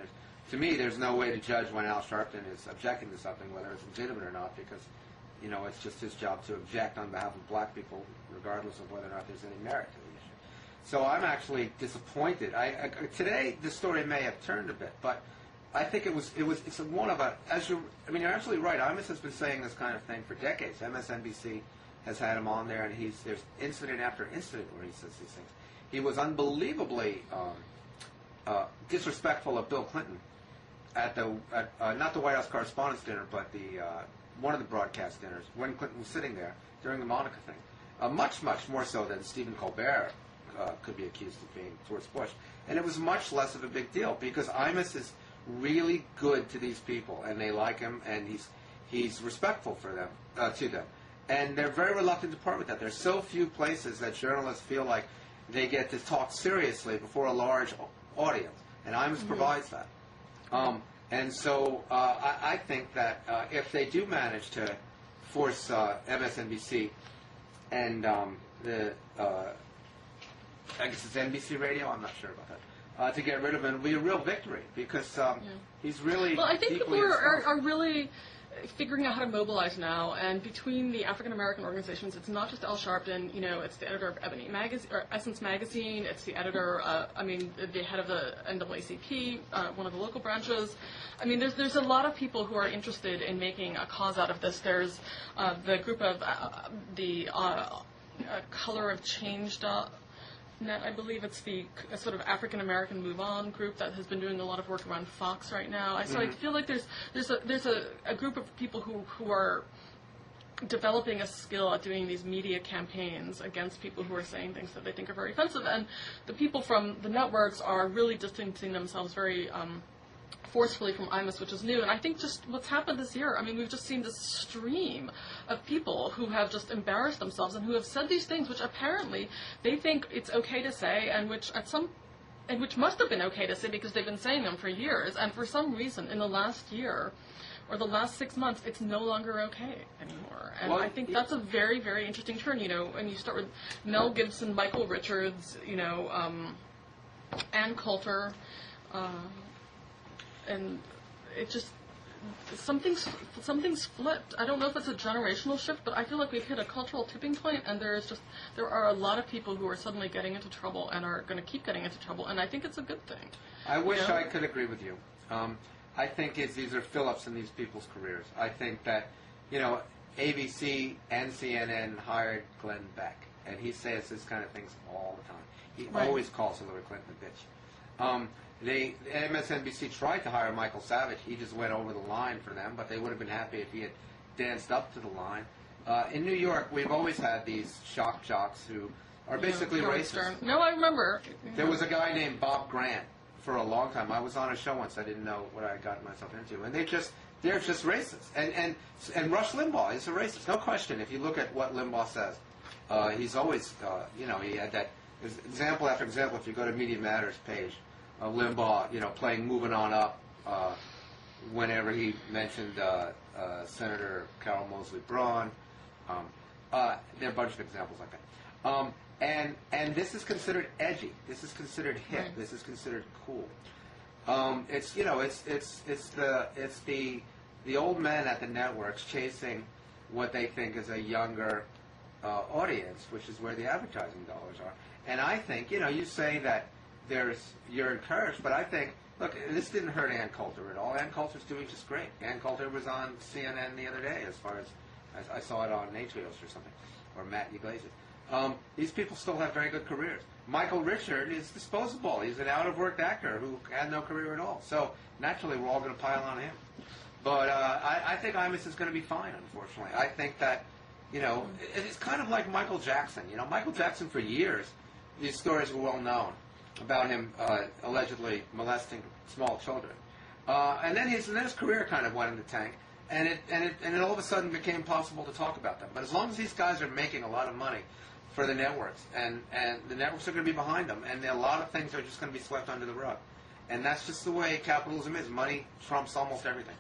to me, there's no way to judge when Al Sharpton is objecting to something, whether it's legitimate or not, because it's just his job to object on behalf of black people, regardless of whether or not there's any merit to the issue. So I'm actually disappointed. Today the story may have turned a bit, but I think it's one of you're absolutely right. Imus has been saying this kind of thing for decades. MSNBC has had him on there, and there's incident after incident where he says these things. He was unbelievably disrespectful of Bill Clinton at not the White House Correspondents' Dinner, but one of the broadcast dinners when Clinton was sitting there during the Monica thing. Much more so than Stephen Colbert could be accused of being towards Bush, and it was much less of a big deal because Imus is really good to these people, and they like him, and he's respectful for them to them, and they're very reluctant to part with that. There's so few places that journalists feel like they get to talk seriously before a large audience, and Imus provides that. And so I think that if they do manage to force MSNBC and I guess it's NBC Radio, I'm not sure about that, to get rid of him, it'll be a real victory because he's really Well, I think people are really figuring out how to mobilize now, and between the African American organizations, it's not just Al Sharpton. It's the editor of Ebony Magazine, or Essence Magazine. It's the editor, the head of the NAACP, one of the local branches. There's a lot of people who are interested in making a cause out of this. There's the group of the Color of Change. I believe it's the sort of African American Move On group that has been doing a lot of work around Fox right now. So I feel like there's a group of people who are developing a skill at doing these media campaigns against people who are saying things that they think are very offensive. And the people from the networks are really distancing themselves very forcefully from Imus, which is new. And I think just what's happened this year, we've just seen this stream of people who have just embarrassed themselves and who have said these things which apparently they think it's okay to say, and which must have been okay to say because they've been saying them for years, and for some reason in the last year or the last 6 months it's no longer okay anymore. And I think that's a very, very interesting turn, and you start with Mel Gibson, Michael Richards, Ann Coulter, and it just something's flipped. I don't know if it's a generational shift, but I feel like we've hit a cultural tipping point, and there are a lot of people who are suddenly getting into trouble and are going to keep getting into trouble, and I think it's a good thing. I wish I could agree with you. I think these are fill-ups in these people's careers. I think that ABC and CNN hired Glenn Beck, and he says this kind of things all the time. He always calls Hillary Clinton a bitch. MSNBC tried to hire Michael Savage. He just went over the line for them, but they would have been happy if he had danced up to the line. In New York, we've always had these shock jocks who are basically racist. No, I remember. There was a guy named Bob Grant for a long time. I was on a show once. I didn't know what I got myself into, and they're just racist. And Rush Limbaugh is a racist, no question. If you look at what Limbaugh says, he's always he had that example after example. If you go to Media Matters page. Limbaugh, playing "Moving On Up" whenever he mentioned Senator Carol Moseley Braun. There are a bunch of examples like that. And this is considered edgy. This is considered hip. Right. This is considered cool. It's the old men at the networks chasing what they think is a younger, audience, which is where the advertising dollars are. And I think, you say that you're encouraged, but I think, look, this didn't hurt Ann Coulter at all. Ann Coulter's doing just great. Ann Coulter was on CNN the other day, as far as I saw it on Atrios or something, or Matt Iglesias. These people still have very good careers. Michael Richard is disposable. He's an out-of-work actor who had no career at all. So naturally, we're all going to pile on him. But I think Imus is going to be fine, unfortunately. I think that, it's kind of like Michael Jackson. Michael Jackson, for years, these stories were well known about him allegedly molesting small children. And then his career kind of went in the tank, and it all of a sudden became possible to talk about them. But as long as these guys are making a lot of money for the networks, and the networks are going to be behind them, and a lot of things are just going to be swept under the rug. And that's just the way capitalism is. Money trumps almost everything.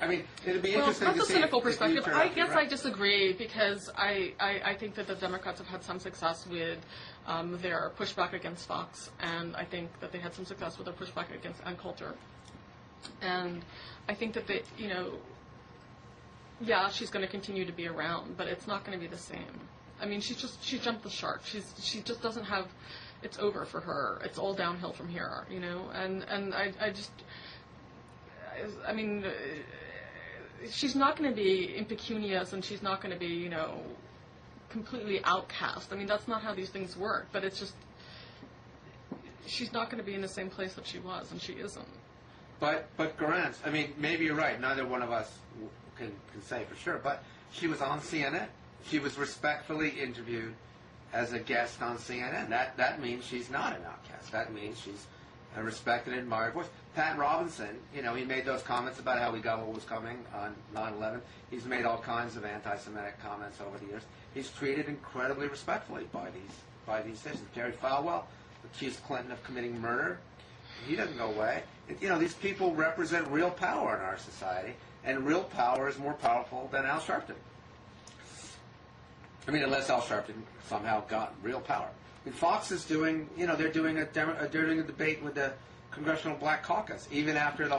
I mean, it'd be interesting to see. That's a cynical perspective. I guess right. I disagree because I think that the Democrats have had some success with their pushback against Fox, and I think that they had some success with their pushback against Ann Coulter. And I think that they, she's going to continue to be around, but it's not going to be the same. I mean, she jumped the shark. She just doesn't have. It's over for her. It's all downhill from here, And I just. I mean, she's not going to be impecunious, and she's not going to be, completely outcast. I mean, that's not how these things work. But it's just, she's not going to be in the same place that she was, and she isn't. But Garance, I mean, maybe you're right. Neither one of us can say for sure. But she was on CNN. She was respectfully interviewed as a guest on CNN. That means she's not an outcast. That means she's a respected and admired voice. Pat Robinson, he made those comments about how we got what was coming on 9/11. He's made all kinds of anti-Semitic comments over the years. He's treated incredibly respectfully by these citizens. Jerry Falwell accused Clinton of committing murder. He doesn't go away. These people represent real power in our society, and real power is more powerful than Al Sharpton. I mean, unless Al Sharpton somehow got real power. I mean, Fox is doing, they're doing a debate with the Congressional Black Caucus, even after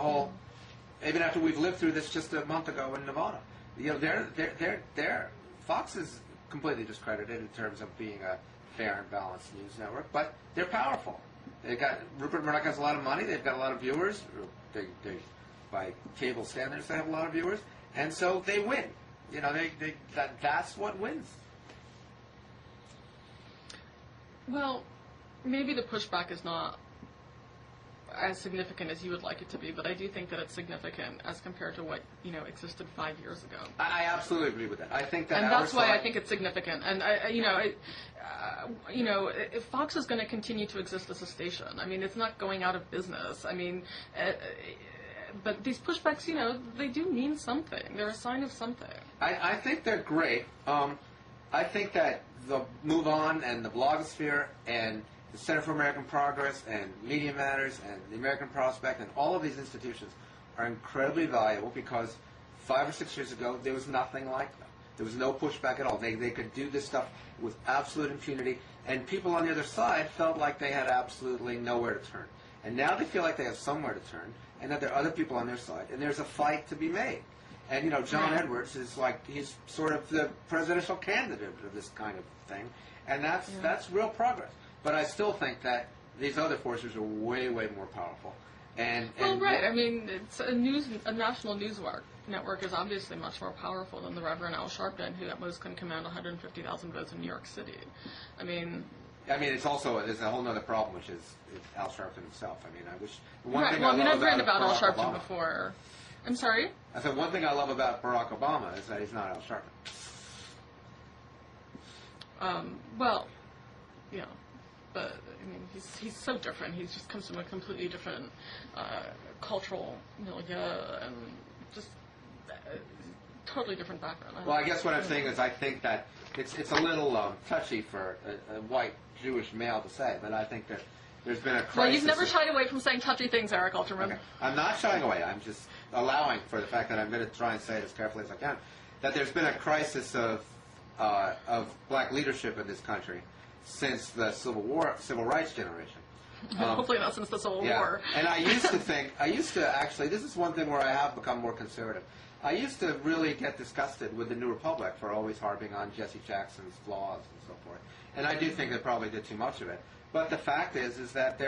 we've lived through this just a month ago in Nevada. They're Fox is completely discredited in terms of being a fair and balanced news network, but they're powerful. Rupert Murdoch has a lot of money. They've got a lot of viewers. By cable standards, they have a lot of viewers, and so they win. That's what wins. Well, maybe the pushback is not as significant as you would like it to be, but I do think that it's significant as compared to what existed 5 years ago. I absolutely agree with that. I think that, and that's why I think it's significant. And if Fox is going to continue to exist as a station, I mean, it's not going out of business. I mean, but these pushbacks, they do mean something. They're a sign of something. I think they're great. I think that the Move On and the blogosphere and the Center for American Progress and Media Matters and the American Prospect and all of these institutions are incredibly valuable because 5 or 6 years ago there was nothing like them. There was no pushback at all. They could do this stuff with absolute impunity, and people on the other side felt like they had absolutely nowhere to turn. And now they feel like they have somewhere to turn, and that there are other people on their side, and there's a fight to be made. And, John Edwards is he's sort of the presidential candidate of this kind of thing, and that's real progress. But I still think that these other forces are way, way more powerful. Right. I mean, it's a national news network is obviously much more powerful than the Reverend Al Sharpton, who at most can command 150,000 votes in New York City. I mean, there's a whole other problem, which is Al Sharpton himself. I mean, I wish one right. thing Well, I love I've written about Al Sharpton Obama, before. I'm sorry? I said one thing I love about Barack Obama is that he's not Al Sharpton. But I mean, he's so different. He just comes from a completely different cultural milieu and just totally different background. Well, I guess what I'm saying is I think that it's a little touchy for a white Jewish male to say, but I think that there's been a crisis. Well, you've never shied away from saying touchy things, Eric Alterman. Okay. I'm not shying away. I'm just allowing for the fact that I'm going to try and say it as carefully as I can, that there's been a crisis of black leadership in this country since the Civil Rights generation. Hopefully not since the Civil War. And I used to actually, this is one thing where I have become more conservative. I used to really get disgusted with the New Republic for always harping on Jesse Jackson's flaws and so forth. And I do think they probably did too much of it. But the fact is that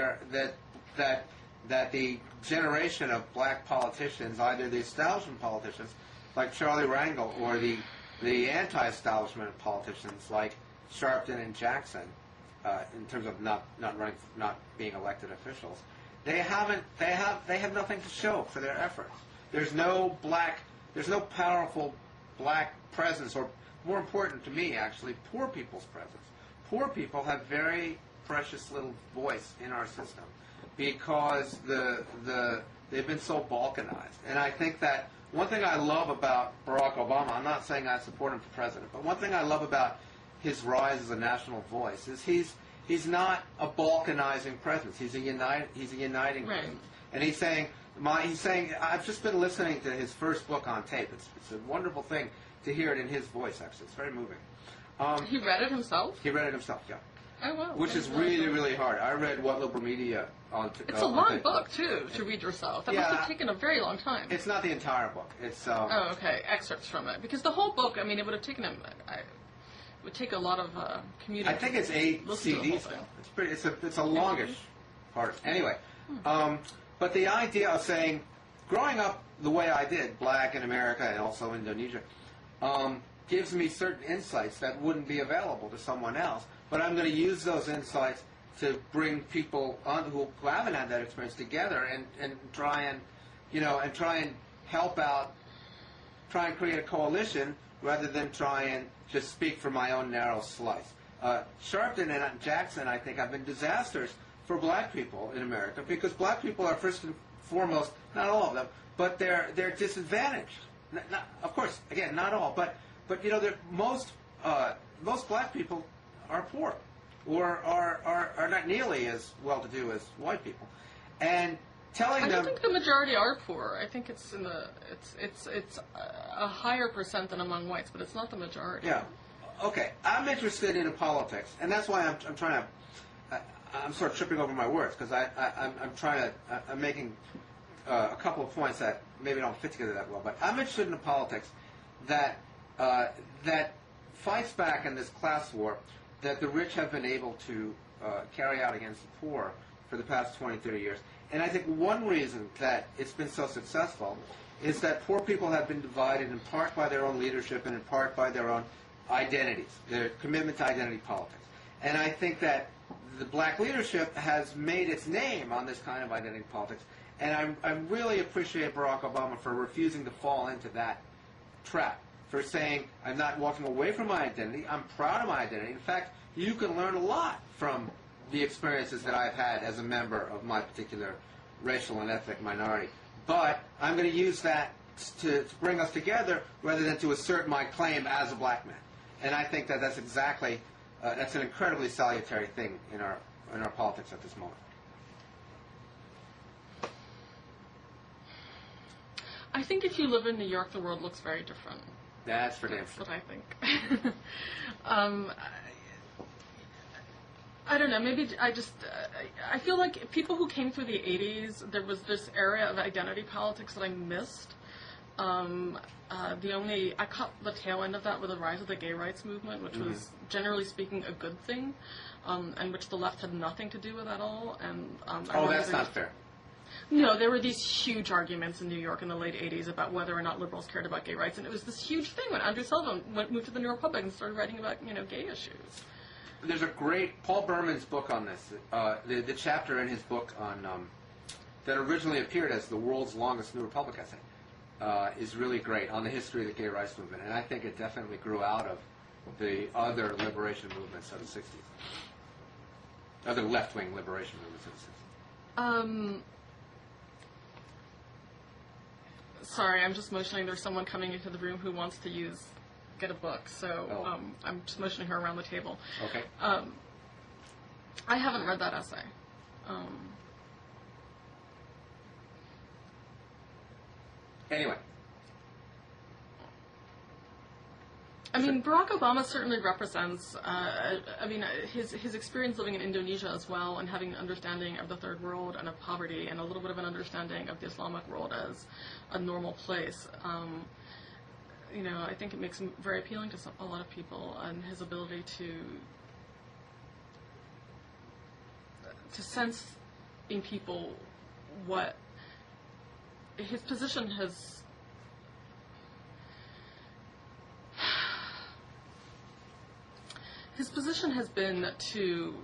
the generation of black politicians, either the establishment politicians like Charlie Rangel or the anti-establishment politicians like Sharpton and Jackson, in terms of not being elected officials, they have nothing to show for their efforts. There's no powerful black presence, or more important to me, actually, poor people's presence. Poor people have very precious little voice in our system because they've been so balkanized. And I think that one thing I love about Barack Obama, I'm not saying I support him for president, but one thing I love about his rise as a national voice is he's not a balkanizing presence. He's a uniting presence. And he's saying, I've just been listening to his first book on tape. It's a wonderful thing to hear it in his voice, actually. It's very moving. He read it himself? He read it himself, yeah. Oh, wow. Which is really, really hard. I read What Liberal Media on tape. It's a long book, too, to read yourself. That must have taken a very long time. It's not the entire book. It's oh, okay. Excerpts from it. Because the whole book, I mean, it would have taken him... It would take a lot of commuting. I think it's 8 CDs, though. It's a longish part. Anyway, but the idea of saying, growing up the way I did, black in America and also Indonesia, gives me certain insights that wouldn't be available to someone else. But I'm going to use those insights to bring people on who haven't had that experience together and try and help out, try and create a coalition rather than try and just speak for my own narrow slice. Sharpton and Jackson, I think, have been disasters for black people in America because black people are first and foremost, not all of them, but they're disadvantaged. Of course, again, not all, but most black people are poor or are not nearly as well-to-do as white people, and telling them. I don't think the majority are poor. I think it's in the it's a higher percent than among whites, but it's not the majority. Yeah. Okay. I'm interested in politics, and that's why I'm trying to. I'm sort of tripping over my words because I'm making a couple of points that maybe don't fit together that well. But I'm interested in the politics that fights back in this class war that the rich have been able to carry out against the poor for the past 20, 30 years. And I think one reason that it's been so successful is that poor people have been divided in part by their own leadership and in part by their own identities, their commitment to identity politics. And I think that the black leadership has made its name on this kind of identity politics. And I really appreciate Barack Obama for refusing to fall into that trap, for saying, I'm not walking away from my identity, I'm proud of my identity. In fact, you can learn a lot from the experiences that I've had as a member of my particular racial and ethnic minority. But I'm going to use that to bring us together rather than to assert my claim as a black man. And I think that that's exactly, that's an incredibly salutary thing in our politics at this moment. I think if you live in New York, the world looks very different. That's for damn That's sure. what I think. I don't know, maybe I feel like people who came through the 80s, there was this area of identity politics that I missed. I caught the tail end of that with the rise of the gay rights movement, which was, generally speaking, a good thing, and which the left had nothing to do with at all. And that's not fair. No, there were these huge arguments in New York in the late 80s about whether or not liberals cared about gay rights, and it was this huge thing when Andrew Sullivan moved to the New Republic and started writing about, gay issues. There's a great Paul Berman's book on this. The chapter in his book on that originally appeared as the world's longest New Republic essay is really great on the history of the gay rights movement, and I think it definitely grew out of the other liberation movements of the 60s, other left-wing liberation movements of the 60s. Sorry, I'm just motioning. There's someone coming into the room who wants to get a book, so I'm just motioning her around the table. Okay. I haven't read that essay. Anyway. I mean, Barack Obama certainly represents, his experience living in Indonesia as well, and having an understanding of the third world and of poverty, and a little bit of an understanding of the Islamic world as a normal place. I think it makes him very appealing to a lot of people, and his ability to sense in people what his position has. His position has been to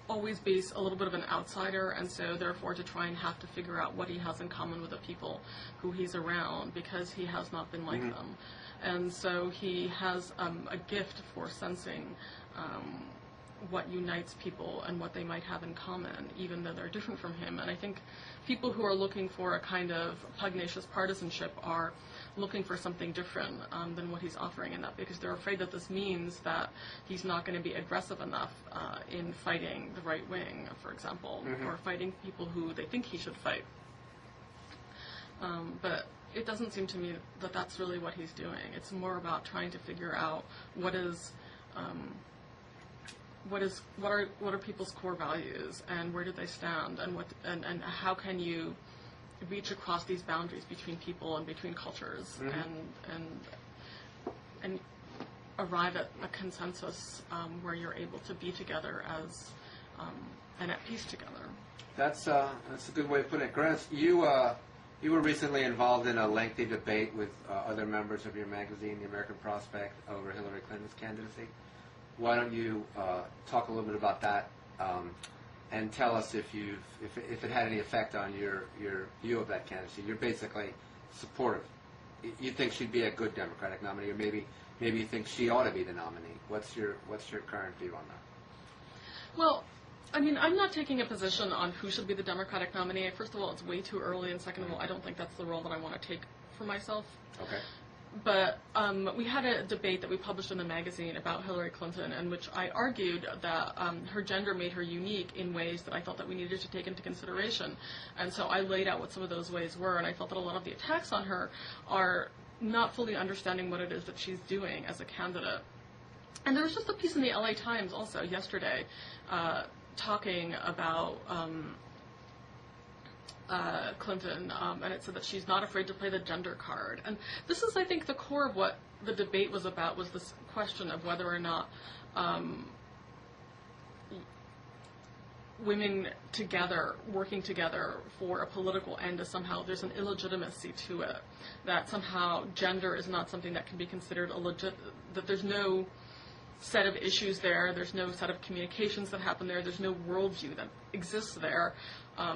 always be a little bit of an outsider, and so therefore to try and have to figure out what he has in common with the people who he's around, because he has not been like them. And so he has a gift for sensing what unites people and what they might have in common, even though they're different from him. And I think people who are looking for a kind of pugnacious partisanship are looking for something different than what he's offering in that, because they're afraid that this means that he's not going to be aggressive enough in fighting the right wing, for example, or fighting people who they think he should fight. But it doesn't seem to me that that's really what he's doing. It's more about trying to figure out what are people's core values, and where do they stand, and how can you reach across these boundaries between people and between cultures, and arrive at a consensus where you're able to be together as and at peace together. That's a good way of putting it. Garance, you were recently involved in a lengthy debate with other members of your magazine, The American Prospect, over Hillary Clinton's candidacy. Why don't you talk a little bit about that, and tell us if it had any effect on your view of that candidacy. You're basically supportive. You think she'd be a good Democratic nominee, or maybe you think she ought to be the nominee. What's your current view on that? Well, I mean, I'm not taking a position on who should be the Democratic nominee. First of all, it's way too early, and second of all, I don't think that's the role that I want to take for myself. Okay. But we had a debate that we published in the magazine about Hillary Clinton, in which I argued that her gender made her unique in ways that I thought that we needed to take into consideration. And so I laid out what some of those ways were, and I felt that a lot of the attacks on her are not fully understanding what it is that she's doing as a candidate. And there was just a piece in the LA Times also yesterday talking about Clinton, and it said that she's not afraid to play the gender card. And this is, I think, the core of what the debate was about, was this question of whether or not women together, working together for a political end, is somehow, there's an illegitimacy to it, that somehow gender is not something that can be considered that there's no set of issues there, there's no set of communications that happen there, there's no worldview that exists there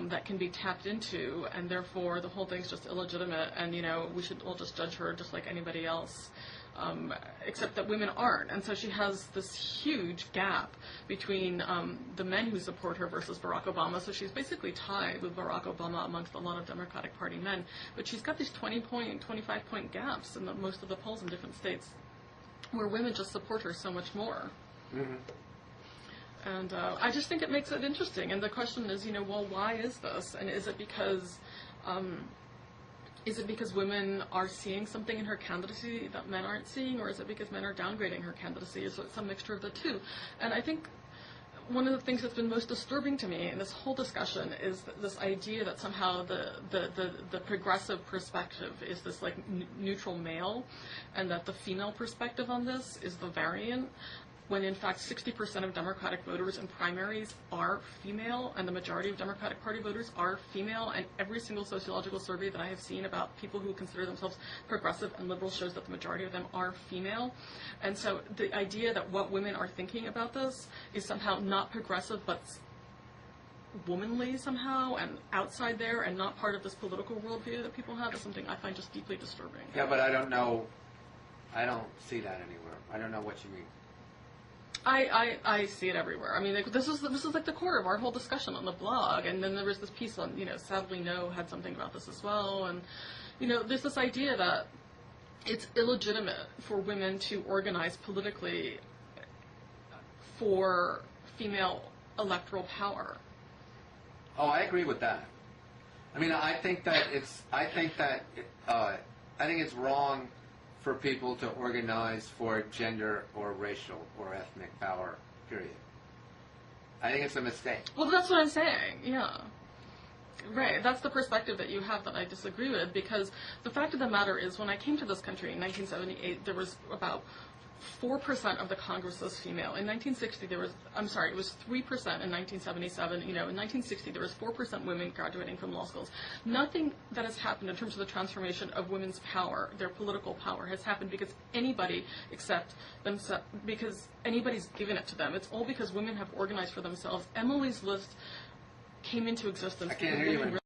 that can be tapped into, and therefore the whole thing's just illegitimate, and we should all just judge her just like anybody else, except that women aren't. And so she has this huge gap between the men who support her versus Barack Obama. So she's basically tied with Barack Obama amongst a lot of Democratic Party men, but she's got these 20-point, 25-point gaps in most of the polls in different states, where women just support her so much more. And I just think it makes it interesting. And the question is, well, why is this? And is it because women are seeing something in her candidacy that men aren't seeing, or is it because men are downgrading her candidacy? Is it some mixture of the two? And I think one of the things that's been most disturbing to me in this whole discussion is this idea that somehow the progressive perspective is this like neutral male, and that the female perspective on this is the variant, when in fact 60% of Democratic voters in primaries are female, and the majority of Democratic Party voters are female, and every single sociological survey that I have seen about people who consider themselves progressive and liberal shows that the majority of them are female. And so the idea that what women are thinking about this is somehow not progressive but womanly somehow, and outside there, and not part of this political worldview that people have, is something I find just deeply disturbing. Yeah, but I don't see that anywhere. I don't know what you mean. I see it everywhere. I mean, this is like the core of our whole discussion on the blog. And then there was this piece on, Sadly No had something about this as well. And, there's this idea that it's illegitimate for women to organize politically for female electoral power. Oh, I agree with that. I mean, I think that I think it's wrong for people to organize for gender or racial or ethnic power, period. I think it's a mistake. Well, that's what I'm saying, yeah. Right, that's the perspective that you have that I disagree with, because the fact of the matter is, when I came to this country in 1978, there was about 4% of the Congress was female. In 1960, it was 3% in 1977. In 1960, there was 4% women graduating from law schools. Nothing that has happened in terms of the transformation of women's power, their political power, has happened because anybody except themselves, because anybody's given it to them. It's all because women have organized for themselves. Emily's List came into existence. I can't hear you.